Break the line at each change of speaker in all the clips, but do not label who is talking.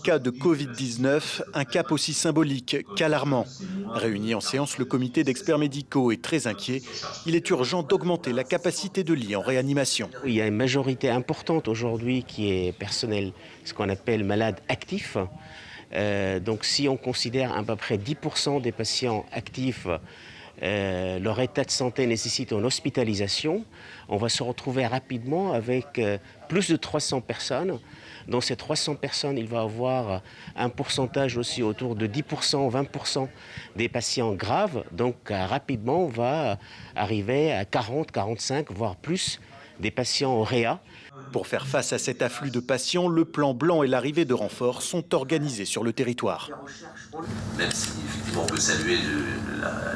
cas de Covid-19, un cap aussi symbolique qu'alarmant. Réuni en séance, le comité d'experts médicaux est très inquiet. Il est urgent d'augmenter la capacité de lits en réanimation.
Il y a une majorité importante aujourd'hui qui est personnel, ce qu'on appelle malade actif. Donc si on considère à peu près 10% des patients actifs, leur état de santé nécessite une hospitalisation, on va se retrouver rapidement avec plus de 300 personnes. Dans ces 300 personnes, il va y avoir un pourcentage aussi autour de 10%, 20% des patients graves. Donc rapidement, on va arriver à 40, 45, voire plus des patients au réa.
Pour faire face à cet afflux de patients, le plan blanc et l'arrivée de renforts sont organisés sur le territoire.
Même si effectivement on peut saluer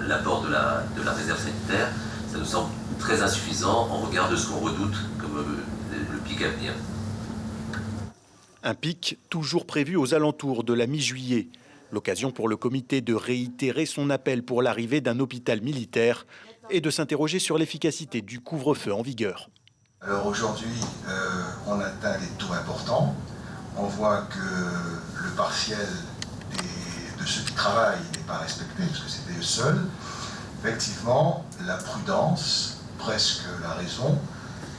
l'apport de la réserve sanitaire, ça nous semble très insuffisant en regard de ce qu'on redoute comme le pic à venir.
Un pic toujours prévu aux alentours de la mi-juillet. L'occasion pour le comité de réitérer son appel pour l'arrivée d'un hôpital militaire et de s'interroger sur l'efficacité du couvre-feu en vigueur.
Alors aujourd'hui, on atteint des taux importants. On voit que le partiel de ceux qui travaillent n'est pas respecté, parce que c'était le seul. Effectivement, la prudence, presque la raison,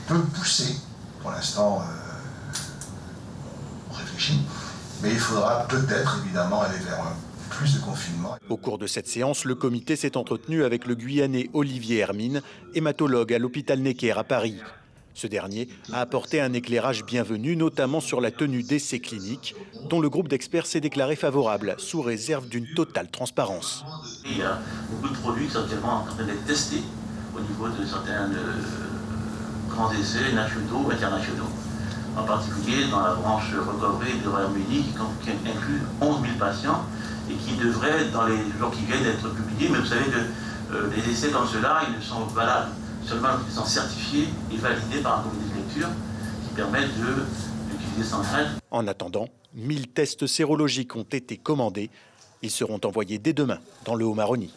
peut pousser. Pour l'instant, on réfléchit. Mais il faudra peut-être, évidemment, aller vers plus de confinement.
Au cours de cette séance, le comité s'est entretenu avec le Guyanais Olivier Hermine, hématologue à l'hôpital Necker à Paris. Ce dernier a apporté un éclairage bienvenu, notamment sur la tenue d'essais cliniques, dont le groupe d'experts s'est déclaré favorable, sous réserve d'une totale transparence.
Il y a beaucoup de produits qui sont actuellement en train d'être testés au niveau de certains grands essais nationaux ou internationaux. En particulier dans la branche recovery du Royaume-Uni, qui inclut 11 000 patients et qui devrait, dans les jours qui viennent, être publiés. Mais vous savez que les essais comme ceux-là, ils ne sont valables seulement qu'ils sont certifiés et validés par un comité de lecture qui permettent d'utiliser sans crainte.
En attendant, 1000 tests sérologiques ont été commandés. Ils seront envoyés dès demain dans le Haut-Maroni.